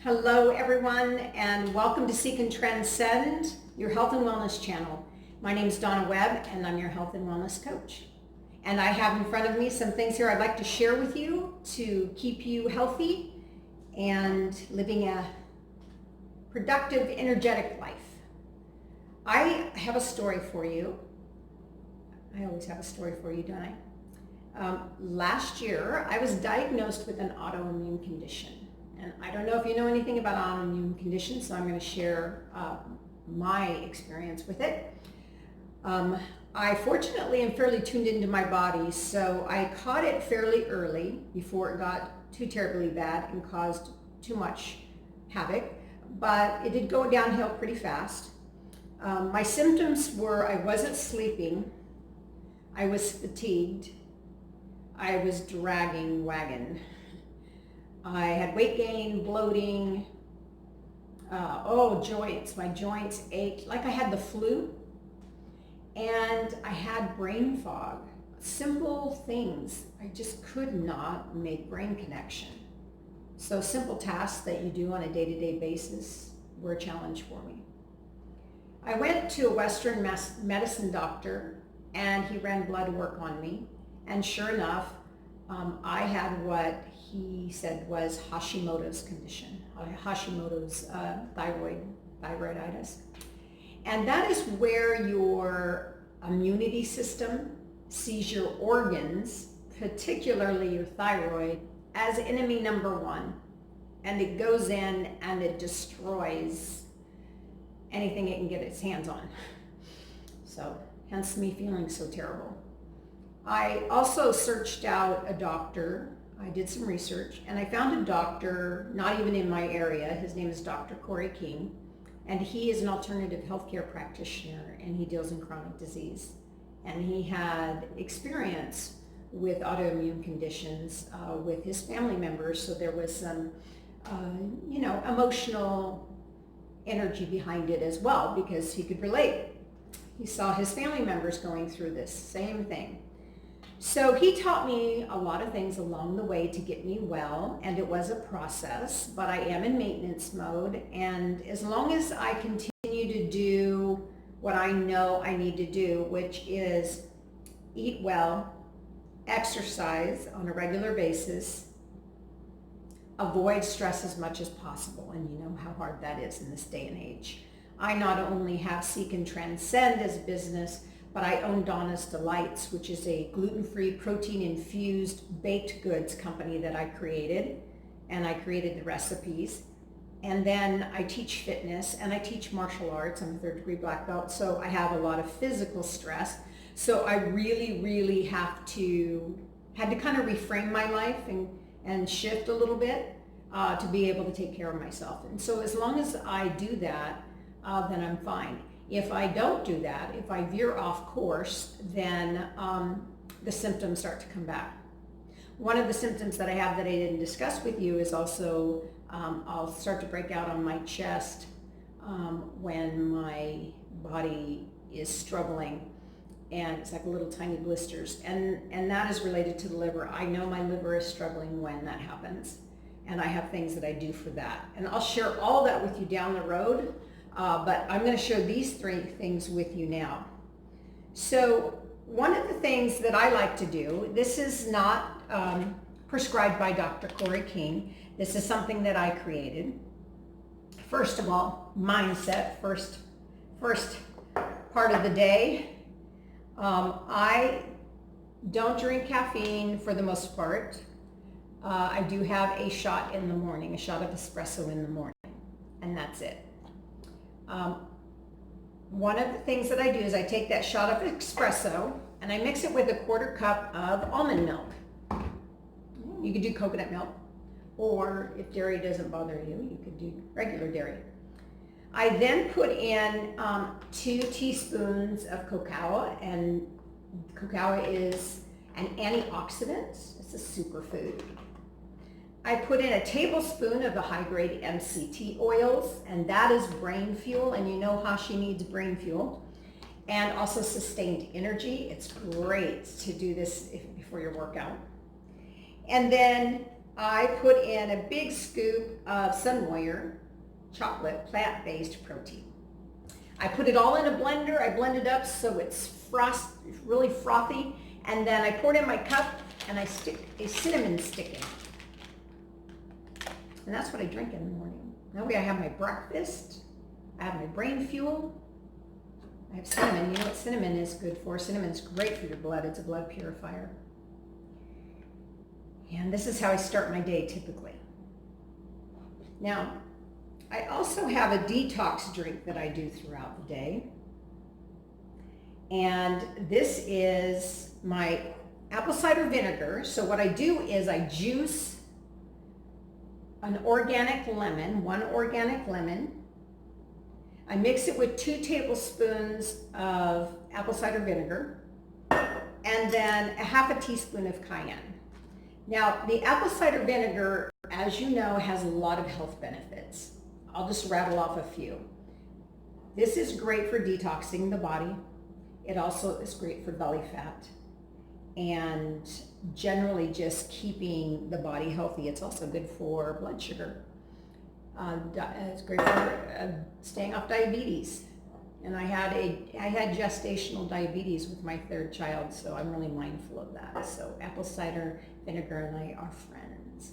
Hello everyone, and welcome to Seek and Transcend, your health and wellness channel. My name is Donna Webb and I'm your health and wellness coach. And I have in front of me some things here I'd like to share with you to keep you healthy and living a productive, energetic life. I have a story for you. I always have a story for you, don't I? Last year, I was diagnosed with an autoimmune condition. And I don't know if you know anything about autoimmune conditions, so I'm going to share my experience with it. I fortunately am fairly tuned into my body, so I caught it fairly early before it got too terribly bad and caused too much havoc, but it did go downhill pretty fast. My symptoms were I wasn't sleeping, I was fatigued, I was dragging wagon. I had weight gain, bloating, joints. My joints ached like I had the flu, and I had brain fog. Simple things. I just could not make brain connection. So simple tasks that you do on a day-to-day basis were a challenge for me. I went to a Western medicine doctor, and he ran blood work on me, and sure enough, I had what he said was Hashimoto's condition, Hashimoto's thyroiditis. And that is where your immunity system sees your organs, particularly your thyroid, as enemy number one. And it goes in and it destroys anything it can get its hands on. So hence me feeling so terrible. I also searched out a doctor. I did some research and I found a doctor, not even in my area. His name is Dr. Corey King, and he is an alternative healthcare practitioner and he deals in chronic disease. And he had experience with autoimmune conditions with his family members, so there was some, emotional energy behind it as well because he could relate. He saw his family members going through this same thing. So he taught me a lot of things along the way to get me well, and it was a process, but I am in maintenance mode, and as long as I continue to do what I know I need to do, which is eat well, exercise on a regular basis, avoid stress as much as possible, and you know how hard that is in this day and age. I not only have Seek and Transcend as a business, but I own Donna's Delights, which is a gluten-free, protein-infused baked goods company that I created, and I created the recipes. And then I teach fitness and I teach martial arts. I'm a third-degree black belt, so I have a lot of physical stress. So I really had to kind of reframe my life and shift a little bit to be able to take care of myself. And so as long as I do that, then I'm fine. If I don't do that, if I veer off course, then the symptoms start to come back. One of the symptoms that I have that I didn't discuss with you is also I'll start to break out on my chest when my body is struggling, and it's like little tiny blisters, and that is related to the liver. I know my liver is struggling when that happens, and I have things that I do for that. And I'll share all that with you down the road. But I'm going to show these three things with you now. So one of the things that I like to do, this is not prescribed by Dr. Corey King. This is something that I created. First of all, mindset, first part of the day. I don't drink caffeine for the most part. I do have a shot in the morning, a shot of espresso in the morning, and that's it. One of the things that I do is I take that shot of espresso and I mix it with a 1/4 cup of almond milk. You could do coconut milk, or if dairy doesn't bother you, you could do regular dairy. I then put in 2 teaspoons of cacao, and cacao is an antioxidant. It's a superfood. I put in a tablespoon of the high-grade MCT oils, and that is brain fuel, and you know Hashi needs brain fuel, and also sustained energy. It's great to do this before your workout. And then I put in a big scoop of Sunwarrior chocolate plant-based protein. I put it all in a blender. I blend it up so it's really frothy, and then I pour it in my cup and I stick a cinnamon stick in it. And that's what I drink in the morning. That way I have my breakfast, I have my brain fuel, I have cinnamon. You know what cinnamon is good for? Cinnamon's great for your blood. It's a blood purifier. And this is how I start my day typically. Now, I also have a detox drink that I do throughout the day. And this is my apple cider vinegar. So what I do is I juice an organic lemon, 1 organic lemon. I mix it with 2 tablespoons of apple cider vinegar and then a half a teaspoon of cayenne. Now, the apple cider vinegar, as you know, has a lot of health benefits. I'll just rattle off a few. This is great for detoxing the body. It also is great for belly fat and generally just keeping the body healthy. It's also good for blood sugar. It's great for staying off diabetes. And I had gestational diabetes with my 3rd child, so I'm really mindful of that. So apple cider vinegar and I are friends.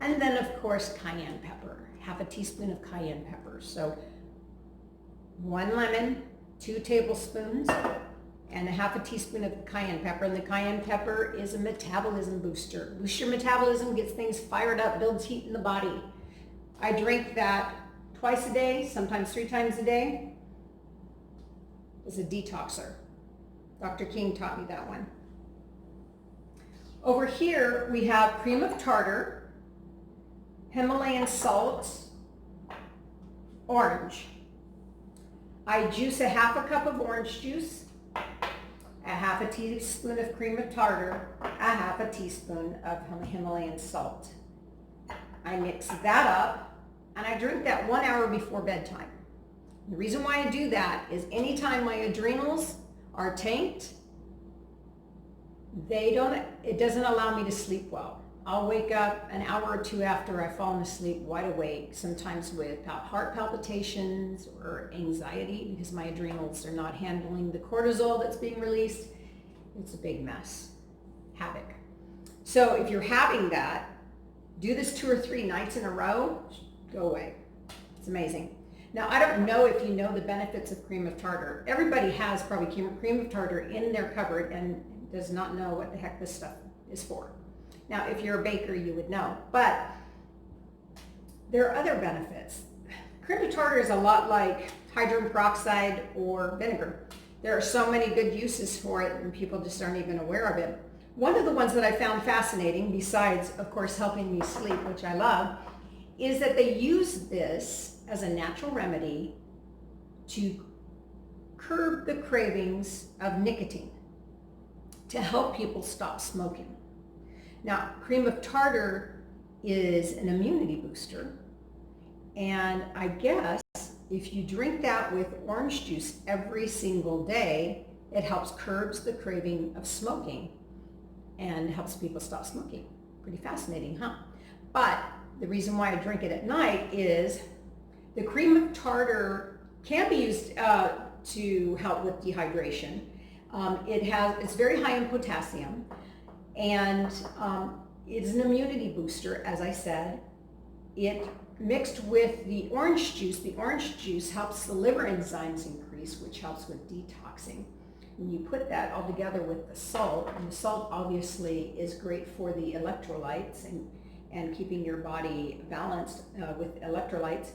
And then of course cayenne pepper, half a teaspoon of cayenne pepper. So 1 lemon, 2 tablespoons, and a half a teaspoon of cayenne pepper. And the cayenne pepper is a metabolism booster. Boosts your metabolism, gets things fired up, builds heat in the body. I drink that twice a day, sometimes 3 times a day. It's a detoxer. Dr. King taught me that one. Over here we have cream of tartar, Himalayan salt, orange. I juice a half a cup of orange juice, a half a teaspoon of cream of tartar, a half a teaspoon of Himalayan salt. I mix that up and I drink that 1 hour before bedtime. The reason why I do that is anytime my adrenals are tanked, it doesn't allow me to sleep well. I'll wake up an hour or 2 after I've fallen asleep wide awake, sometimes with heart palpitations or anxiety because my adrenals are not handling the cortisol that's being released. It's a big mess, havoc. So if you're having that, do this 2 or 3 nights in a row, go away. It's amazing. Now, I don't know if you know the benefits of cream of tartar. Everybody has probably cream of tartar in their cupboard and does not know what the heck this stuff is for. Now, if you're a baker, you would know. But there are other benefits. Cream of tartar is a lot like hydrogen peroxide or vinegar. There are so many good uses for it and people just aren't even aware of it. One of the ones that I found fascinating, besides, of course, helping me sleep, which I love, is that they use this as a natural remedy to curb the cravings of nicotine, to help people stop smoking. Now, cream of tartar is an immunity booster, and I guess if you drink that with orange juice every single day, it helps curbs the craving of smoking and helps people stop smoking. Pretty fascinating, huh? But the reason why I drink it at night is the cream of tartar can be used to help with dehydration. It's very high in potassium, and it's an immunity booster, as I said. It mixed with the orange juice helps the liver enzymes increase, which helps with detoxing. When you put that all together with the salt, and the salt obviously is great for the electrolytes and keeping your body balanced with electrolytes.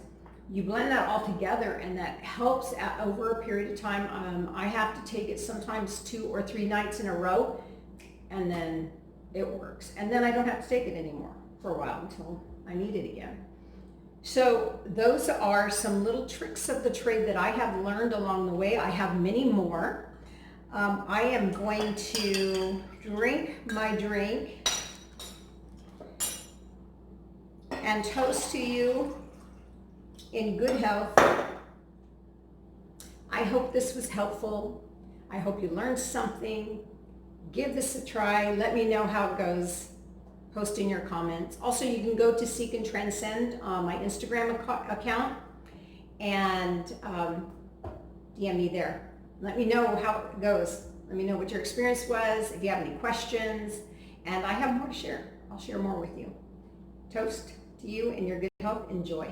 You blend that all together and that helps over a period of time. I have to take it sometimes 2 or 3 nights in a row, and then it works. And then I don't have to take it anymore for a while until I need it again. So those are some little tricks of the trade that I have learned along the way. I have many more. I am going to drink my drink and toast to you in good health. I hope this was helpful. I hope you learned something. Give this a try. Let me know how it goes. posting your comments. Also, you can go to Seek and Transcend, my Instagram account, and DM me there. Let me know how it goes. Let me know what your experience was, if you have any questions, and I have more to share. I'll share more with you. Toast to you and your good health and joy.